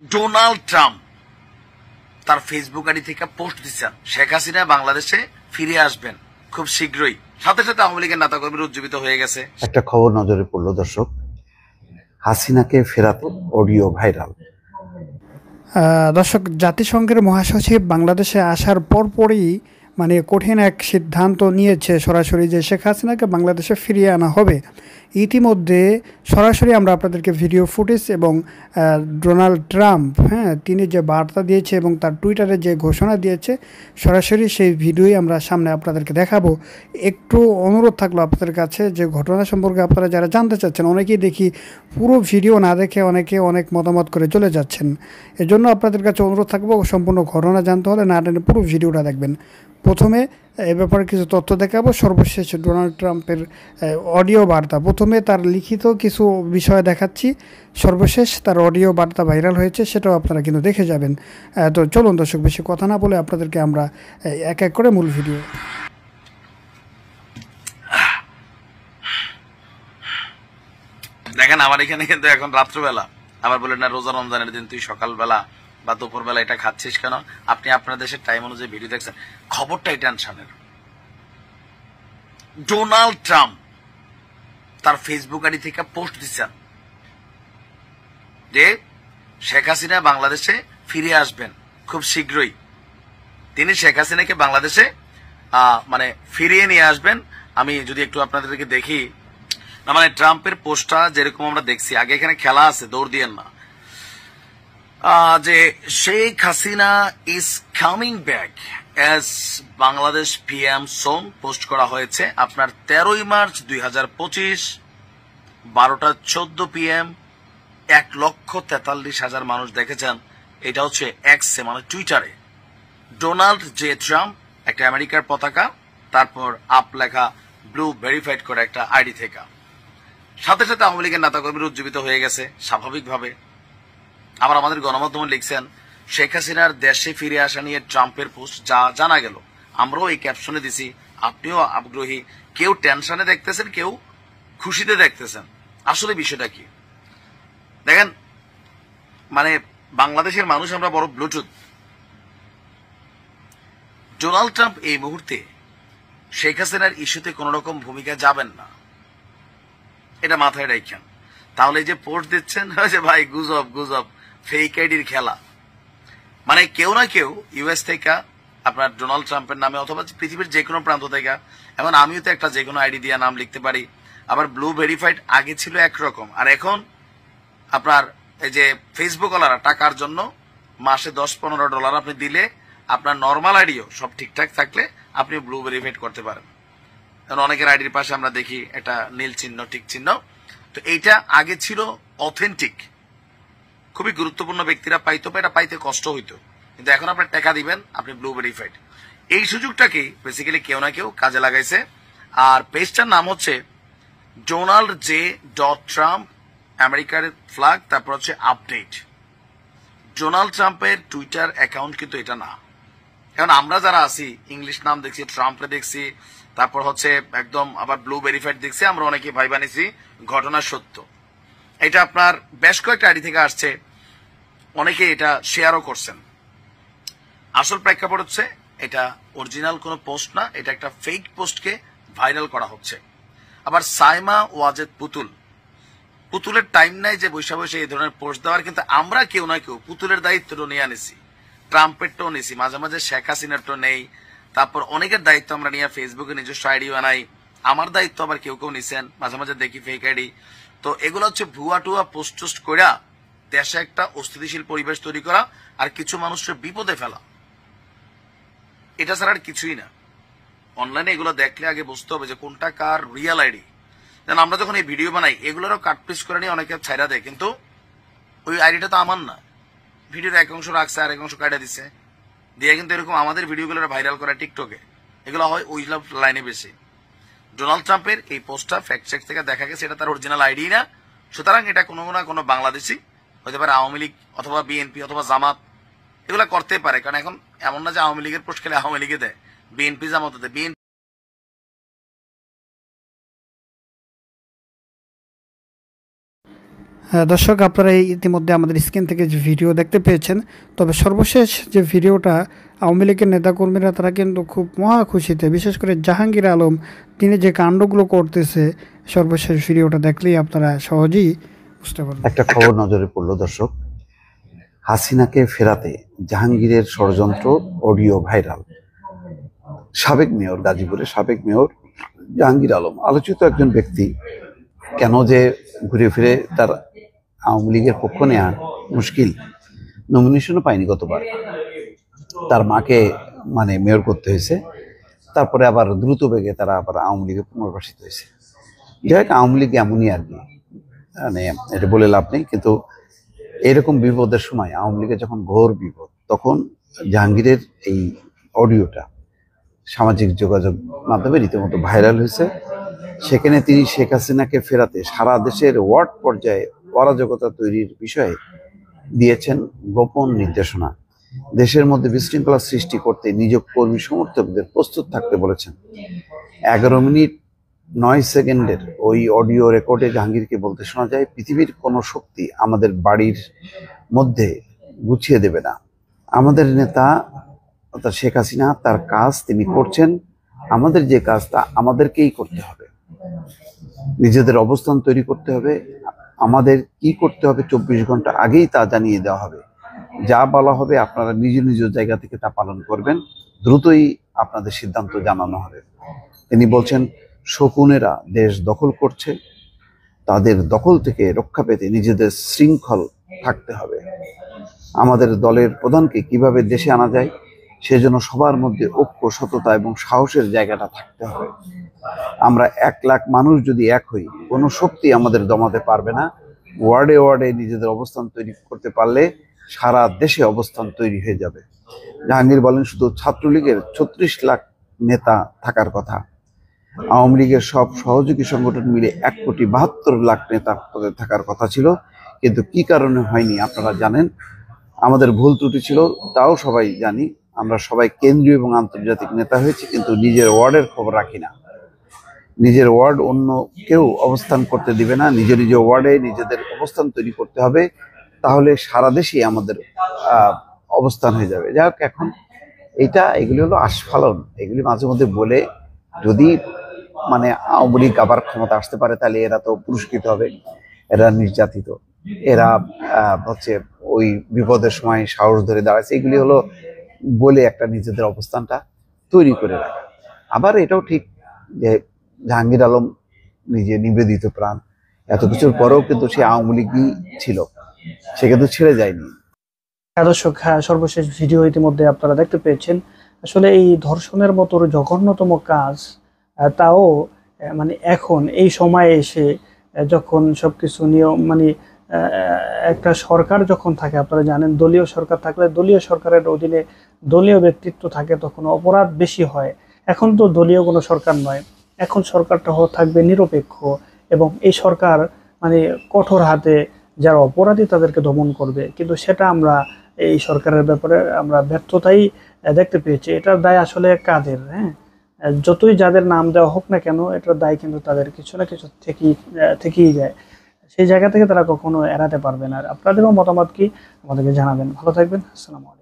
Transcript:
Donald Trump তার Facebook ID থেকে post দিচ্ছেন শেখ হাসিনা বাংলাদেশে ফিরে আসবেন খুব শীঘ্রই। সাথে সাথে আওয়ামী লীগের নেতাকর্মীরা উজ্জীবিত হয়ে গেছে। একটা খবর নজরে পড়লো দর্শক, হাসিনাকে ফেরাতে অডিও ভাইরাল। দর্শক, জাতিসংঘের মহাসচিব বাংলাদেশে আসার পরপরই কঠিন এক সিদ্ধান্ত নিয়েছে সরাসরি যে শেখ হাসিনাকে বাংলাদেশে ফিরিয়ে আনা হবে। ইতিমধ্যে সরাসরি আমরা আপনাদেরকে ভিডিও ফুটেজ এবং ডোনাল্ড ট্রাম্প তিনি যে বার্তা দিয়েছে এবং তার টুইটারে যে ঘোষণা দিয়েছে সরাসরি সেই ভিডিওই আমরা সামনে আপনাদেরকে দেখাবো। একটু অনুরোধ থাকলো আপনাদের কাছে যে ঘটনা সম্পর্কে আপনারা যারা জানতে চাচ্ছেন, অনেকেই দেখি পুরো ভিডিও না দেখে অনেকে অনেক মতামত করে চলে যাচ্ছেন। এজন্য আপনাদের কাছে অনুরোধ থাকবো সম্পূর্ণ ঘটনা জানতে হলে না টেনে পুরো ভিডিওটা দেখবেন। প্রথমে এ ব্যাপারে কিছু তথ্য দেখাবো, সর্বশেষ ডোনাল্ড ট্রাম্পের অডিও বার্তা। প্রথমে তার লিখিত কিছু বিষয় দেখাচ্ছি, সর্বশেষ তার অডিও বার্তা ভাইরাল হয়েছে, সেটাও আপনারা কিন্তু দেখে যাবেন। তো চলুন দর্শক, বেশি কথা না বলে আপনাদেরকে আমরা এক এক করে মূল ভিডিও। দেখেন, আমার এখানে কিন্তু এখন রাত্রবেলা, আবার বলেন না রোজা রমজানের দিন তুই সকালবেলা বা দুপুরবেলা এটা খাচ্ছিস কেন? আপনি আপনার দেশের টাইম অনুযায়ী ভিডিও দেখছেন। খবরটাই টেনশনের। ডোনাল্ড ট্রাম্প তার ফেসবুক আইডি থেকে পোস্ট দিচ্ছেন যে শেখ হাসিনা বাংলাদেশে ফিরে আসবেন খুব শীঘ্রই। তিনি শেখ হাসিনাকে বাংলাদেশে ফিরিয়ে নিয়ে আসবেন। আমি যদি একটু আপনাদেরকে দেখি, ট্রাম্পের পোস্টটা যেরকম আমরা দেখছি, আগে এখানে খেলা আছে, দৌড় দিয়েন না, যে Sheikh Hasina is coming back as Bangladesh PM soon post করা হয়েছে আপনার 13ই মার্চ 2025 12টা 14 PM। 1,43,000 মানুষ দেখেছেন। এটা হচ্ছে এক্সে টুইটারে। ডোনাল্ড জে ট্রাম্প একটা আমেরিকার পতাকা, তারপর আপ লেখা ব্লু ভেরিফাইড করে একটা আইডি থেকে। সাথে সাথে আওয়ামী লীগের নেতাকর্মীরা উজ্জীবিত হয়ে গেছে স্বাভাবিকভাবে। আবার আমাদের গণমাধ্যম লিখছেন শেখ হাসিনার দেশে ফিরে আসা নিয়ে ট্রাম্পের পোস্ট, যা জানা গেল। আমরাও এই ক্যাপশনে দিছি, আপনিও আগ্রহী, কেউ টেনশনে দেখতেছেন, কেউ খুশিতে দেখতেছেন। আসলে বিষয়টা কি দেখেন, বাংলাদেশের মানুষ আমরা বড় ব্লুটুথ। ডোনাল্ড ট্রাম্প এই মুহূর্তে শেখ হাসিনার ইস্যুতে কোন রকম ভূমিকা যাবেন না, এটা মাথায় রাখেন। তাহলে যে পোস্ট দিচ্ছেন যে ভাই গুজব গুজব, ফেক আইডির খেলা। কেউ না কেউ ইউএস থেকে আপনার ডোনাল্ড ট্রাম্পের নামে অথবা পৃথিবীর যে কোনো প্রান্ত থেকে, এমন আমিও তো একটা যে কোনো আইডি দিয়ে নাম লিখতে পারি। আবার ব্লু ভেরিফাইড আগে ছিল একরকম, আর এখন আপনার এই যে ফেসবুক ওয়ালারা টাকার জন্য মাসে $10-15 আপনি দিলে আপনার নর্মাল আইডিও সব ঠিকঠাক থাকলে আপনি ব্লু ভেরিফাইড করতে পারেন। কারণ অনেকের আইডির পাশে আমরা দেখি একটা নীল চিহ্ন, টিক চিহ্ন। তো এইটা আগে ছিল অথেন্টিক, খুবই গুরুত্বপূর্ণ ব্যক্তিরা পাইতো, এটা পাইতে কষ্ট হইতো, কিন্তু এখন আপনি টাকা দিবেন, আপনি ব্লু ভেরিফাইড। এই সুযোগটাকে বেসিক্যালি কেউ না কেউ কাজে লাগাইছে। আর পেজটার নাম হচ্ছে ডোনাল্ড জে ট্রাম্প, আমেরিকার ফ্ল্যাগ, তারপর হচ্ছে আপডেট। ডোনাল্ড ট্রাম্পের টুইটার অ্যাকাউন্ট কিন্তু এটা না। এখন আমরা যারা আছি ইংলিশ নাম দেখছি, ট্রাম্পে দেখছি, তারপর হচ্ছে একদম আবার ব্লু ভেরিফাইড দেখছি, আমরা অনেকে ভাই বানিয়েছি ঘটনা সত্য। এটা আপনার বেশ কয়েকটা আইডি থেকে আসছে, অনেকে এটা শেয়ারও করছেন। আসল প্রেক্ষাপট হচ্ছে এটা অরিজিনাল কোনো পোস্ট না, এটা একটা ফেক পোস্টকে ভাইরাল করা হচ্ছে। আবার সাইমা ওয়াজেদ পুতুলের টাইম নাই যে বৈশা বৈশা এই ধরনের পোস্ট দেওয়ার, কিন্তু আমরা কেউ না কেউ পুতুলের দায়িত্বটা নিয়ে আনিছি, ট্রাম্পেরটাও নিছি, মাঝে মাঝে শেখ হাসিনারটাও নেই, তারপর অনেকের দায়িত্ব আমরা নিয়ে ফেসবুকে নিজস্ব আইডি বানাই। আমার দায়িত্ব আবার কেউ কেউ নিছেন, মাঝে মাঝে দেখি ফেক আইডি। তো এগুলো হচ্ছে ভুয়া টুয়া পোস্ট টোস্ট করে দেশে একটা অস্থিতিশীল পরিবেশ তৈরি করা আর কিছু মানুষের বিপদে ফেলা, এটা ছাড়া আর কিছুই না। অনলাইনে এগুলো দেখলে আগে বুঝতে হবে যে কোনটা কার রিয়েল আইডি। যেন আমরা যখন এই ভিডিও বানাই এগুলোরও কাটপিস করে নিয়ে অনেকে ছাইরা দেয়, কিন্তু ওই আইডিটা তো আমার না। ভিডিওর এক অংশ রাখছে আর এক অংশ কাটা দিচ্ছে দিয়ে, কিন্তু এরকম আমাদের ভিডিওগুলো ভাইরাল করা টিকটকে, এগুলো হয় ওই লাইনে বেশি। ডোনাল্ড ট্রাম্পের এই পোস্টটা ফ্যাক্ট চেক থেকে দেখা গেছে এটা তার অরিজিনাল আইডি না। সুতরাং এটা কোনো না কোনো বাংলাদেশি হতে পারে, আওয়ামী লীগ অথবা বিএনপি অথবা জামাত, এগুলা করতে পারে। কারণ এখন এমন না যে আওয়ামী লীগের পোস্ট খেলে আওয়ামী লীগে দেয়, বিএনপি জামাত দেয়। হ্যাঁ দর্শক, আপনারা ইতিমধ্যে আমাদের স্ক্রিন থেকে যে ভিডিও দেখতে পেয়েছেন, তবে সর্বশেষ যে ভিডিওটা আওয়ামী লীগের নেতাকর্মীরা তারা কিন্তু খুব মহা খুশিতে, বিশেষ করে জাহাঙ্গীর আলম তিনি যে কাণ্ডগুলো করতেছে, সর্বশেষ ভিডিওটা দেখলেই আপনারা সহজেই বুঝতে পারবেন। একটা খবর নজরে পড়লো দর্শক, হাসিনাকে ফেরাতে জাহাঙ্গীরের ষড়যন্ত্র অডিও ভাইরাল। সাবেক মেয়র, গাজীপুরের সাবেক মেয়র জাহাঙ্গীর আলম আলোচিত একজন ব্যক্তি, কেন যে ঘুরে ফিরে তার আওয়ামী লীগের পক্ষ নেওয়া মুশকিল, নমিনেশনও পায়নি গতবার, তার মাকে মানে মেয়র করতে হয়েছে, তারপরে আবার দ্রুত বেগে তারা আবার আওয়ামী লীগে পুনর্বাসিত হয়েছে। যাই হোক, আওয়ামী লীগ এমনই আর কি, মানে এটা বলে লাভ নেই। কিন্তু এরকম বিপদের সময় আওয়ামী লীগের যখন ঘোর বিপদ, তখন জাহাঙ্গীরের এই অডিওটা সামাজিক যোগাযোগ মাধ্যমে রীতিমতো ভাইরাল হয়েছে। সেখানে তিনি শেখ হাসিনাকে ফেরাতে সারা দেশের ওয়ার্ড পর্যায়ে অরাজকতা তৈরির বিষয়ে দিয়েছেন গোপন নির্দেশনা। দেশের মধ্যে বিশৃঙ্খলা সৃষ্টি করতে নিজ কর্মী সমর্থকদের প্রস্তুত থাকতে বলেছেন। 11 মিনিট 9 সেকেন্ডের ওই অডিও রেকর্ডে জাহাঙ্গীরকে বলতে শোনা যায়, পৃথিবীর কোনো শক্তি আমাদের বাড়ির মধ্যে গুছিয়ে দেবে না। আমাদের নেতা অর্থাৎ শেখ হাসিনা তার কাজ তিনি করছেন, আমাদের যে কাজ তা আমাদেরকেই করতে হবে। নিজেদের অবস্থান তৈরি করতে হবে, আমাদের কি করতে হবে 24 ঘন্টা আগেই তা জানিয়ে দেওয়া হবে। যা বলা হবে আপনারা নিজ নিজ জায়গা থেকে তা পালন করবেন, দ্রুতই আপনাদের সিদ্ধান্ত জানানো হবে। তিনি বলছেন, শকুনেরা দেশ দখল করছে, তাদের দখল থেকে রক্ষা পেতে নিজেদের শৃঙ্খল থাকতে হবে। আমাদের দলের প্রধানকে কিভাবে দেশে আনা যায় সেজন্য সবার মধ্যে ঐক্য, সততা এবং সাহসের জায়গাটা থাকতে হবে। আমরা 1 লাখ মানুষ যদি এক হই, কোনো শক্তি আমাদের দমাতে পারবে না। ওয়ার্ডে ওয়ার্ডে নিজেদের অবস্থান তৈরি করতে পারলে সারা দেশে অবস্থান তৈরি হয়ে যাবে। জাহাঙ্গীর বলেন, শুধু ছাত্রলীগের 36 লাখ নেতা থাকার কথা, আওয়ামী লীগের সব সহযোগী সংগঠন মিলে 1,72 লাখ নেতা থাকার কথা ছিল, কিন্তু কি কারণে হয়নি আপনারা জানেন। আমাদের ভুল ত্রুটি ছিল, তাও সবাই জানি। আমরা সবাই কেন্দ্রীয় এবং আন্তর্জাতিক নেতা হয়েছি, কিন্তু নিজের ওয়ার্ডের খবর রাখি না। নিজের ওয়ার্ড অন্য কেউ অবস্থান করতে দিবে না, নিজ নিজ ওয়ার্ডে নিজেদের অবস্থান তৈরি করতে হবে, তাহলে সারা দেশে আমাদের অবস্থান হয়ে যাবে। যাই হোক, এখন এগুলি হলো আস্ফালন, এগুলি মাঝে মধ্যে বলে যদি মানে আওয়ামী লীগ আবার ক্ষমতা আসতে পারে, তাহলে এরা তো পুরস্কৃত হবে, এরা নির্যাতিত, এরা হচ্ছে ওই বিপদের সময় সাহস ধরে দাঁড়াচ্ছে, এগুলি হলো বলে একটা নিজেদের অবস্থানটা তৈরি করে রাখা। আবার এটাও ঠিক যে জাহাঙ্গীর আলম নিজে নিবেদিত প্রাণ, এত কিছুর পরেও কিন্তু সে আওয়ামী লীগই ছিল, সে কিন্তু ছেড়ে যায়নি। দর্শক, সর্বশেষ ভিডিও ইতিমধ্যে আপনারা দেখতে পেয়েছেন। আসলে এই ধর্ষণের মতো জঘন্যতম কাজ, তাও মানে এখন এই সময়ে এসে যখন সবকিছু নিয়ম মানে একটা সরকার যখন থাকে, আপনারা জানেন দলীয় সরকার থাকলে দলীয় সরকারের অধীনে দলীয় ব্যক্তিত্ব থাকে, তখন অপরাধ বেশি হয়। এখন তো দলীয় কোনো সরকার নয়, এখন সরকারটা থাকবে নিরপেক্ষ, এবং এই সরকার মানে কঠোর হাতে যারা অপরাধী তাদেরকে দমন করবে। কিন্তু সেটা আমরা এই সরকারের ব্যাপারে আমরা ব্যর্থতাই দেখতে পেয়েছি। এটার দায় আসলে কাদের? যতই যাদের নাম দেওয়া হোক না কেন, এটার দায় কিন্তু তাদের কিছু না কিছু থেকেই যায়। সেই জায়গা থেকে তারা কখনো এড়াতে পারবে না। আর আপনাদেরও মতামত কি আমাদেরকে জানাবেন। ভালো থাকবেন। আসসালামু আলাইকুম।